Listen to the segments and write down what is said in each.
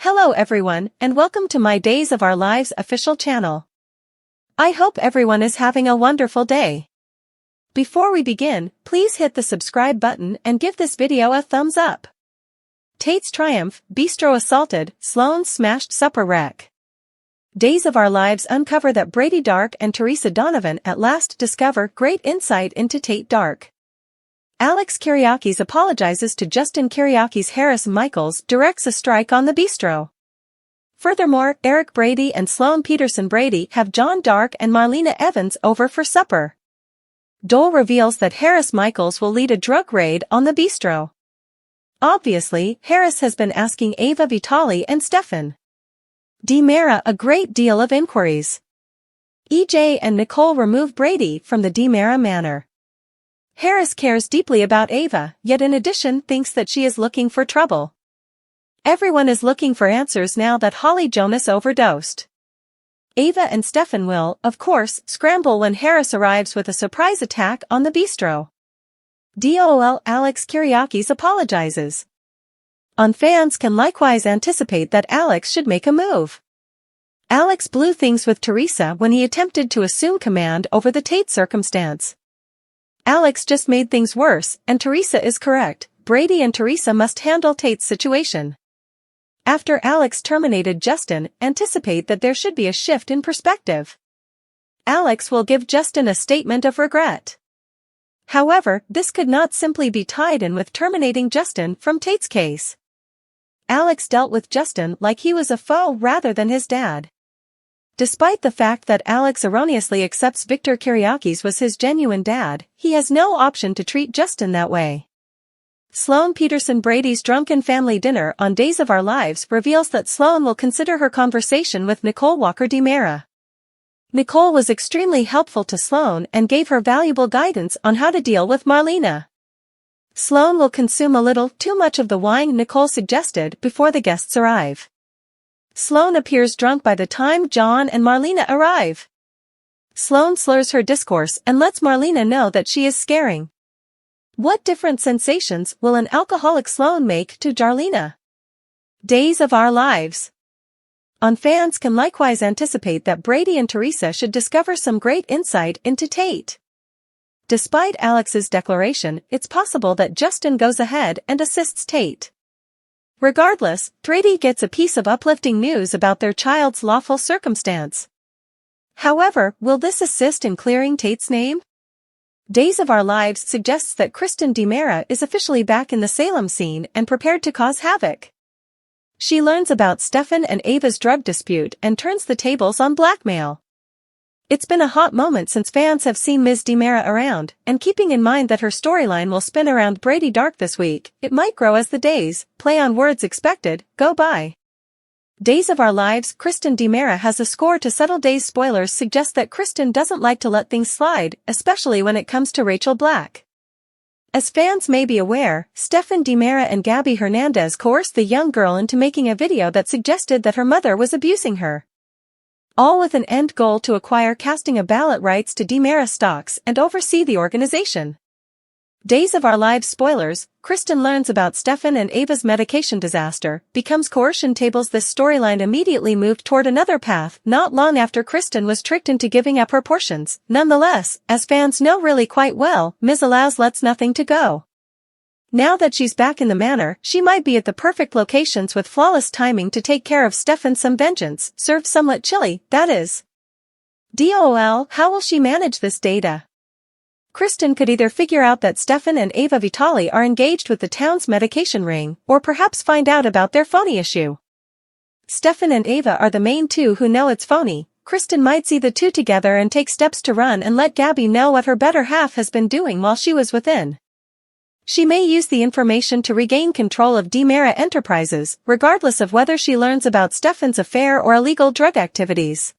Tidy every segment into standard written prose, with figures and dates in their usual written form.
Hello everyone, and welcome to my Days of Our Lives official channel. I hope everyone is having a wonderful day. Before we begin, please hit the subscribe button and give this video a thumbs up. Tate's triumph, Bistro assaulted, Sloane's smashed supper wreck. Days of Our Lives uncover that Brady Dark and Teresa Donovan at last discover great insight into Tate Dark. Alex Kyriakis apologizes to Justin Kyriakis. Harris Michaels directs a strike on the bistro. Furthermore, Eric Brady and Sloane Peterson Brady have John Dark and Marlena Evans over for supper. Dole reveals that Harris Michaels will lead a drug raid on the bistro. Obviously, Harris has been asking Ava Vitale and Stefan DiMera a great deal of inquiries. EJ and Nicole remove Brady from the DiMera manor. Harris cares deeply about Ava, yet in addition thinks that she is looking for trouble. Everyone is looking for answers now that Holly Jonas overdosed. Ava and Stefan will, of course, scramble when Harris arrives with a surprise attack on the bistro. DOL Alex Kyriakis apologizes. Fans can likewise anticipate that Alex should make a move. Alex blew things with Teresa when he attempted to assume command over the Tate circumstance. Alex just made things worse, and Teresa is correct. Brady and Teresa must handle Tate's situation. After Alex terminated Justin, anticipate that there should be a shift in perspective. Alex will give Justin a statement of regret. However, this could not simply be tied in with terminating Justin from Tate's case. Alex dealt with Justin like he was a foe rather than his dad. Despite the fact that Alex erroneously accepts Victor Kyriakis was his genuine dad, he has no option to treat Justin that way. Sloane Peterson Brady's drunken family dinner on Days of Our Lives reveals that Sloane will consider her conversation with Nicole Walker DiMera. Nicole was extremely helpful to Sloane and gave her valuable guidance on how to deal with Marlena. Sloane will consume a little too much of the wine Nicole suggested before the guests arrive. Sloane appears drunk by the time John and Marlena arrive. Sloane slurs her discourse and lets Marlena know that she is scaring. What different sensations will an alcoholic Sloane make to Jarlena? Days of Our Lives. Fans can likewise anticipate that Brady and Teresa should discover some great insight into Tate. Despite Alex's declaration, it's possible that Justin goes ahead and assists Tate. Regardless, Brady gets a piece of uplifting news about their child's lawful circumstance. However, will this assist in clearing Tate's name? Days of Our Lives suggests that Kristen DiMera is officially back in the Salem scene and prepared to cause havoc. She learns about Stefan and Ava's drug dispute and turns the tables on blackmail. It's been a hot moment since fans have seen Ms. DiMera around, and keeping in mind that her storyline will spin around Brady Dark this week, it might grow as the days, play on words expected, go by. Days of Our Lives Kristen DiMera has a score to settle. Days spoilers suggest that Kristen doesn't like to let things slide, especially when it comes to Rachel Black. As fans may be aware, Stefan DiMera and Gabby Hernandez coerced the young girl into making a video that suggested that her mother was abusing her. All with an end goal to acquire casting of ballot rights to DiMera stocks and oversee the organization. Days of Our Lives spoilers, Kristen learns about Stefan and Ava's medication disaster, becomes coercion tables. This storyline immediately moved toward another path not long after Kristen was tricked into giving up her portions. Nonetheless, as fans know really quite well, Ms. Allows lets nothing to go. Now that she's back in the manor, she might be at the perfect locations with flawless timing to take care of Stefan. Some vengeance, served somewhat chilly, that is. DOL, how will she manage this data? Kristen could either figure out that Stefan and Ava Vitale are engaged with the town's medication ring, or perhaps find out about their phony issue. Stefan and Ava are the main two who know it's phony. Kristen might see the two together and take steps to run and let Gabby know what her better half has been doing while she was within. She may use the information to regain control of DiMera Enterprises, regardless of whether she learns about Stefan's affair or illegal drug activities.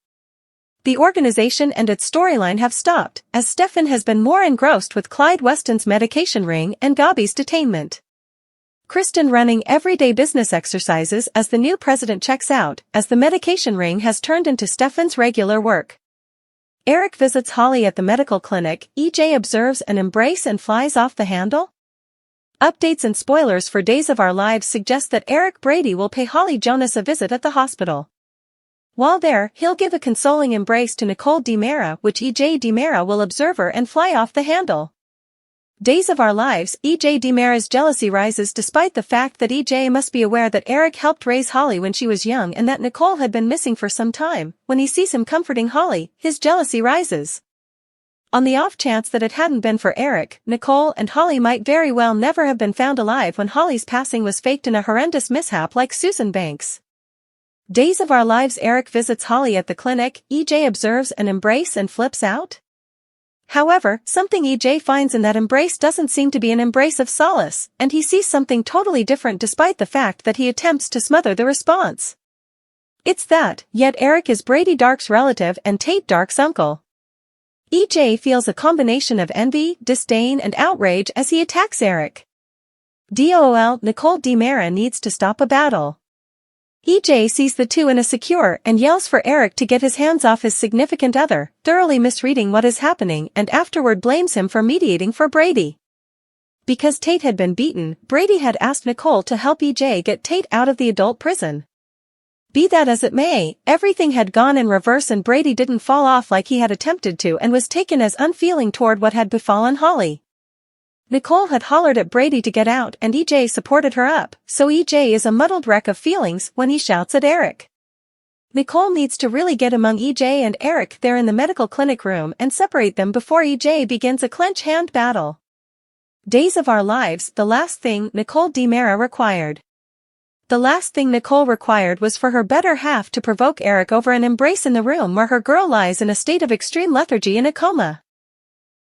The organization and its storyline have stopped, as Stefan has been more engrossed with Clyde Weston's medication ring and Gabby's detainment. Kristen running everyday business exercises as the new president checks out, as the medication ring has turned into Stefan's regular work. Eric visits Holly at the medical clinic. EJ observes an embrace and flies off the handle. Updates and spoilers for Days of Our Lives suggest that Eric Brady will pay Holly Jonas a visit at the hospital. While there, he'll give a consoling embrace to Nicole DiMera, which EJ DiMera will observe her and fly off the handle. Days of Our Lives, EJ DiMera's jealousy rises despite the fact that EJ must be aware that Eric helped raise Holly when she was young and that Nicole had been missing for some time. When he sees him comforting Holly, his jealousy rises. On the off chance that it hadn't been for Eric, Nicole and Holly might very well never have been found alive when Holly's passing was faked in a horrendous mishap like Susan Banks. Days of Our Lives, Eric visits Holly at the clinic, EJ observes an embrace and flips out. However, something EJ finds in that embrace doesn't seem to be an embrace of solace, and he sees something totally different despite the fact that he attempts to smother the response. It's that, yet Eric is Brady Dark's relative and Tate Dark's uncle. EJ feels a combination of envy, disdain and outrage as he attacks Eric. DOL, Nicole DiMera needs to stop a battle. EJ sees the two in a secure and yells for Eric to get his hands off his significant other, thoroughly misreading what is happening, and afterward blames him for mediating for Brady. Because Tate had been beaten, Brady had asked Nicole to help EJ get Tate out of the adult prison. Be that as it may, everything had gone in reverse and Brady didn't fall off like he had attempted to and was taken as unfeeling toward what had befallen Holly. Nicole had hollered at Brady to get out and EJ supported her up, so EJ is a muddled wreck of feelings when he shouts at Eric. Nicole needs to really get among EJ and Eric there in the medical clinic room and separate them before EJ begins a clench-hand battle. Days of Our Lives, the last thing Nicole DiMera required. The last thing Nicole required was for her better half to provoke Eric over an embrace in the room where her girl lies in a state of extreme lethargy in a coma.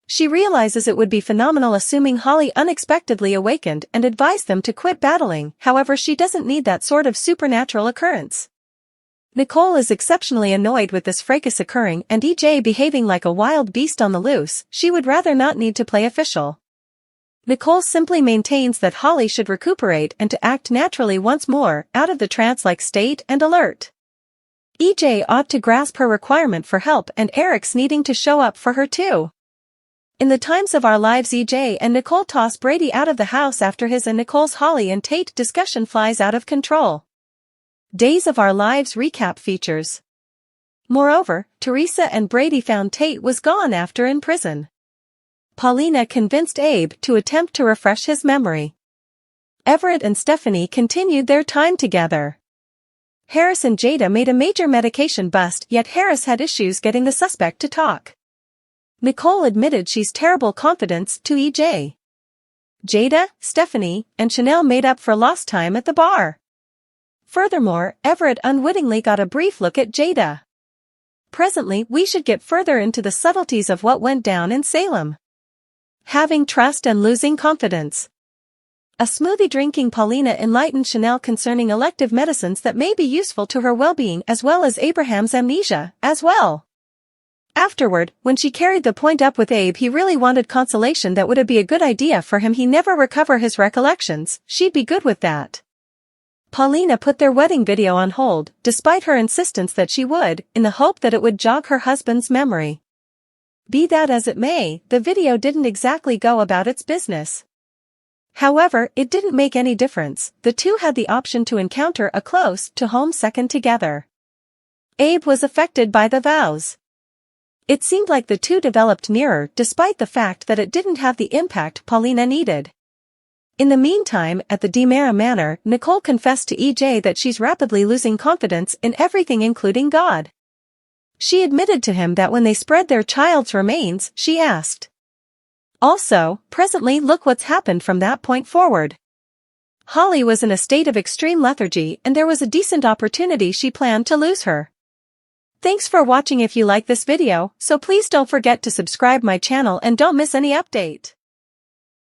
She realizes it would be phenomenal assuming Holly unexpectedly awakened and advised them to quit battling, however she doesn't need that sort of supernatural occurrence. Nicole is exceptionally annoyed with this fracas occurring and EJ behaving like a wild beast on the loose. She would rather not need to play official. Nicole simply maintains that Holly should recuperate and to act naturally once more, out of the trance-like state and alert. EJ ought to grasp her requirement for help and Eric's needing to show up for her too. In the Times of Our Lives, EJ and Nicole toss Brady out of the house after his and Nicole's Holly and Tate discussion flies out of control. Days of Our Lives recap features. Moreover, Teresa and Brady found Tate was gone after in prison. Paulina convinced Abe to attempt to refresh his memory. Everett and Stephanie continued their time together. Harris and Jada made a major medication bust, yet Harris had issues getting the suspect to talk. Nicole admitted she's terrible confidence to EJ. Jada, Stephanie, and Chanel made up for lost time at the bar. Furthermore, Everett unwittingly got a brief look at Jada. Presently, we should get further into the subtleties of what went down in Salem. Having trust and losing confidence. A smoothie-drinking Paulina enlightened Chanel concerning elective medicines that may be useful to her well-being as well as Abraham's amnesia, as well. Afterward, when she carried the point up with Abe, he really wanted consolation that would be a good idea for him he never recover his recollections, she'd be good with that. Paulina put their wedding video on hold, despite her insistence that she would, in the hope that it would jog her husband's memory. Be that as it may, the video didn't exactly go about its business. However, it didn't make any difference, the two had the option to encounter a close-to-home second together. Abe was affected by the vows. It seemed like the two developed nearer despite the fact that it didn't have the impact Paulina needed. In the meantime, at the DiMera Manor, Nicole confessed to EJ that she's rapidly losing confidence in everything including God. She admitted to him that when they spread their child's remains, she asked. Also, presently look what's happened from that point forward. Holly was in a state of extreme lethargy and there was a decent opportunity she planned to lose her. Thanks for watching. If you like this video, so please don't forget to subscribe my channel and don't miss any update.